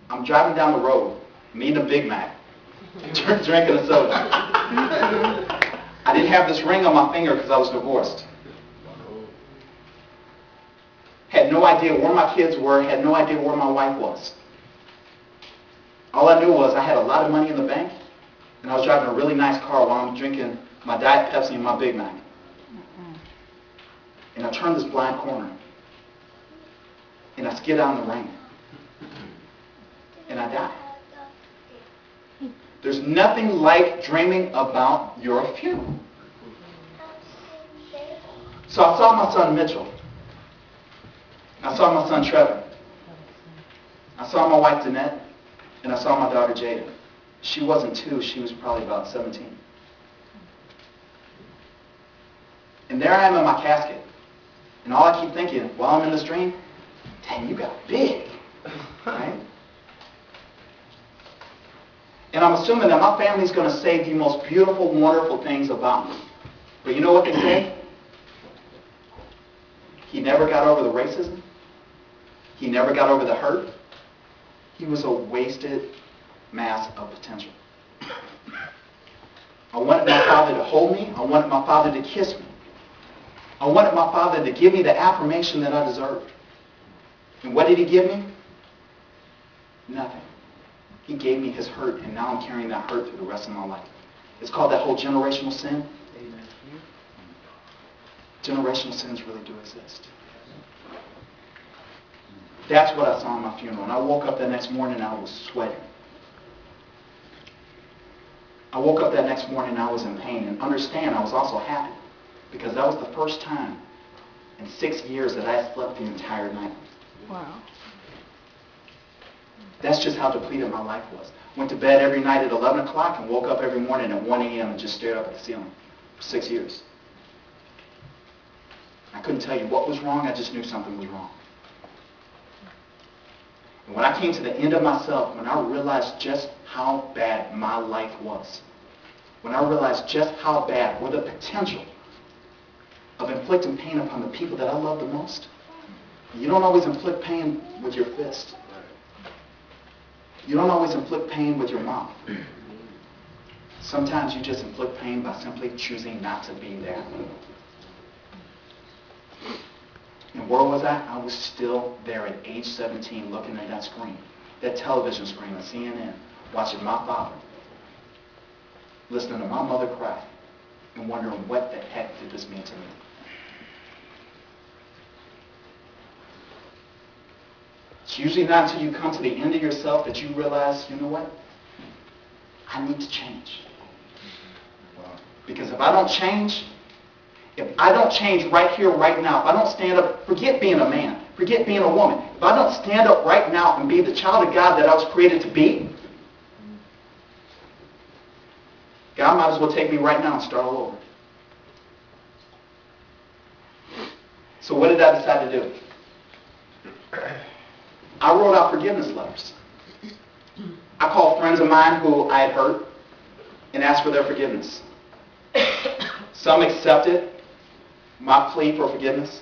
I'm driving down the road, I'm eating a Big Mac, drinking a soda. I didn't have this ring on my finger because I was divorced. Had no idea where my kids were, had no idea where my wife was. All I knew was I had a lot of money in the bank, and I was driving a really nice car while I'm drinking my Diet Pepsi and my Big Mac. And I turned this blind corner, and I skid out in the rain, and I died. There's nothing like dreaming about your funeral. So I saw my son Mitchell. I saw my son Trevor. I saw my wife Danette, and I saw my daughter Jada. She wasn't 2, she was probably about 17. And there I am in my casket. And all I keep thinking while I'm in this dream, dang, you got big. Right? And I'm assuming that my family's going to say the most beautiful, wonderful things about me. But you know what they say? He never got over the racism. He never got over the hurt. He was a wasted mass of potential. I wanted my father to hold me. I wanted my father to kiss me. I wanted my father to give me the affirmation that I deserved. And what did he give me? Nothing. He gave me his hurt, and now I'm carrying that hurt through the rest of my life. It's called that whole generational sin. Generational sins really do exist. That's what I saw in my funeral. And I woke up that next morning and I was sweating. I woke up that next morning and I was in pain. And understand, I was also happy. Because that was the first time in 6 years that I slept the entire night. Wow. That's just how depleted my life was. Went to bed every night at 11 o'clock and woke up every morning at 1 a.m. and just stared up at the ceiling for 6 years. I couldn't tell you what was wrong, I just knew something was wrong. And when I came to the end of myself, when I realized just how bad my life was, when I realized just how bad, or the potential of inflicting pain upon the people that I love the most, you don't always inflict pain with your fist. You don't always inflict pain with your mouth. Sometimes you just inflict pain by simply choosing not to be there. And where was I? I was still there at age 17 looking at that screen, that television screen on CNN, watching my father, listening to my mother cry, and wondering what the heck did this mean to me. It's usually not until you come to the end of yourself that you realize, you know what? I need to change. Because if I don't change right here, right now, if I don't stand up, forget being a man, forget being a woman, if I don't stand up right now and be the child of God that I was created to be, God might as well take me right now and start all over. So what did I decide to do? I wrote out forgiveness letters. I called friends of mine who I had hurt and asked for their forgiveness. Some accepted my plea for forgiveness.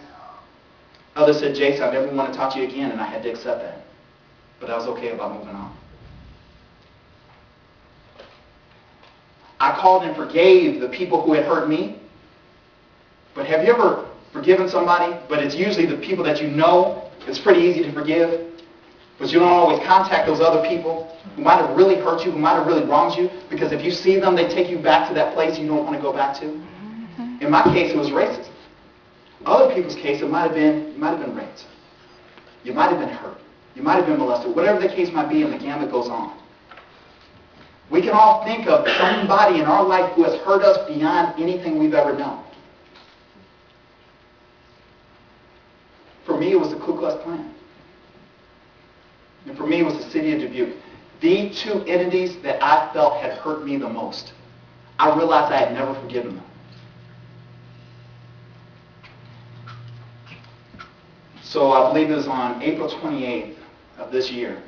Others said, Jason, I never want to talk to you again, and I had to accept that. But I was okay about moving on. I called and forgave the people who had hurt me. But have you ever forgiven somebody, but it's usually the people that you know it's pretty easy to forgive, but you don't always contact those other people who might have really hurt you, who might have really wronged you, because if you see them, they take you back to that place you don't want to go back to? In my case, it was racism. Other people's case, it might have been raped. You might have been hurt. You might have been molested. Whatever the case might be, and the gamut goes on. We can all think of somebody in our life who has hurt us beyond anything we've ever known. For me, it was the Ku Klux Klan. And for me, it was the city of Dubuque. The two entities that I felt had hurt me the most. I realized I had never forgiven them. So I believe it was on April 28th of this year.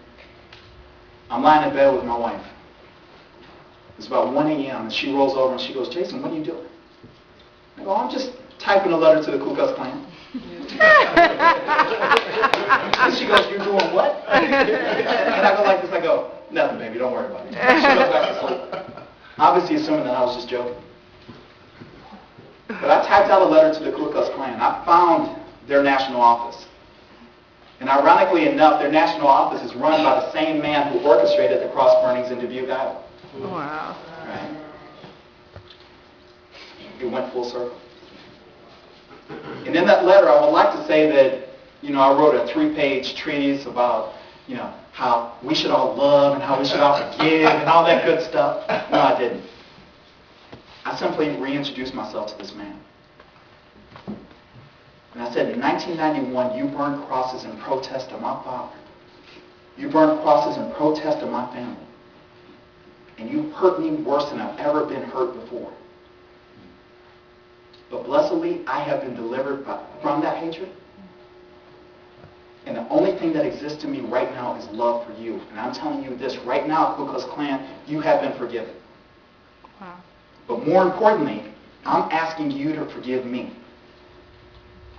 I'm lying in bed with my wife. It's about 1 a.m. and she rolls over and she goes, Jason, what are you doing? I go, I'm just typing a letter to the Ku Klux Klan. And she goes, "You're doing what?" And I go like this, I go, "Nothing, baby, don't worry about it." She goes back to sleep. Obviously assuming that I was just joking. But I typed out a letter to the Ku Klux Klan. I found their national office. And ironically enough, their national office is run by the same man who orchestrated the cross burnings in Dubuque, Iowa. Wow. Right? It went full circle. And in that letter, I would like to say that, I wrote a 3-page treatise about, how we should all love and how we should all forgive and all that good stuff. No, I didn't. I simply reintroduced myself to this man. And I said, in 1991, you burned crosses in protest of my father. You burned crosses in protest of my family. And you hurt me worse than I've ever been hurt before. But blessedly, I have been delivered from that hatred. And the only thing that exists to me right now is love for you. And I'm telling you this, right now, Ku Klux Klan, you have been forgiven. Wow. But more importantly, I'm asking you to forgive me.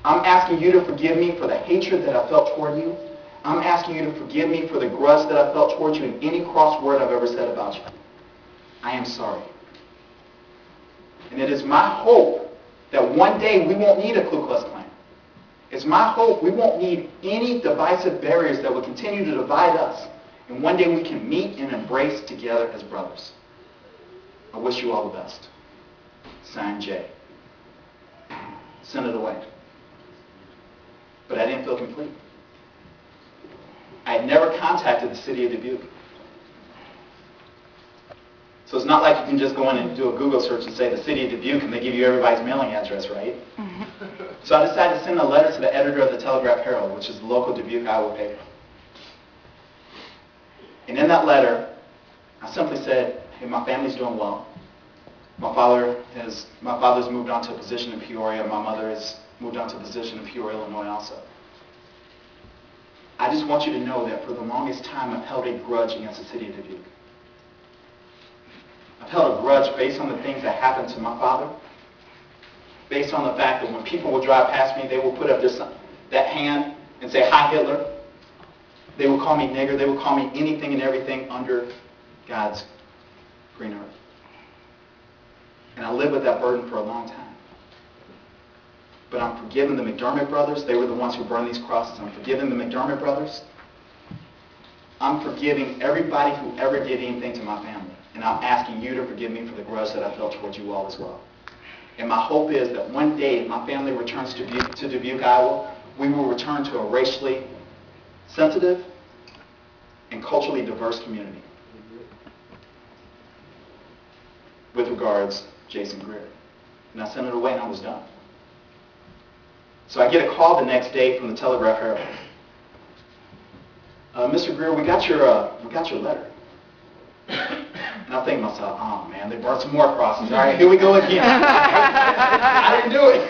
I'm asking you to forgive me for the hatred that I felt toward you. I'm asking you to forgive me for the grudge that I felt toward you in any cross word I've ever said about you. I am sorry. And it is my hope that one day we won't need a Ku Klux Klan. It's my hope we won't need any divisive barriers that will continue to divide us. And one day we can meet and embrace together as brothers. I wish you all the best. Signed, Jay. Send it away. But I didn't feel complete. I had never contacted the city of Dubuque. So it's not like you can just go in and do a Google search and say the city of Dubuque and they give you everybody's mailing address, right? So I decided to send a letter to the editor of the Telegraph-Herald, which is the local Dubuque, Iowa paper. And in that letter, I simply said, hey, my family's doing well. My father's moved on to a position in Peoria. My mother has moved on to a position in Peoria, Illinois also. I just want you to know that for the longest time, I've held a grudge against the city of Dubuque. I've held a grudge based on the things that happened to my father, based on the fact that when people would drive past me, they would put up that hand and say, "Hi, Hitler." They would call me nigger. They would call me anything and everything under God's green earth. And I lived with that burden for a long time. But I'm forgiving the McDermott brothers. They were the ones who burned these crosses. I'm forgiving the McDermott brothers. I'm forgiving everybody who ever did anything to my family. And I'm asking you to forgive me for the grudge that I felt towards you all as well. And my hope is that one day, if my family returns to Dubuque, Iowa, we will return to a racially sensitive and culturally diverse community. With regards, Jason Greer. And I sent it away and I was done. So I get a call the next day from the Telegraph-Herald. Mr. Greer, we got your letter. And I'm thinking to myself, oh man, they burned some more crosses. All right, here we go again. I didn't do it.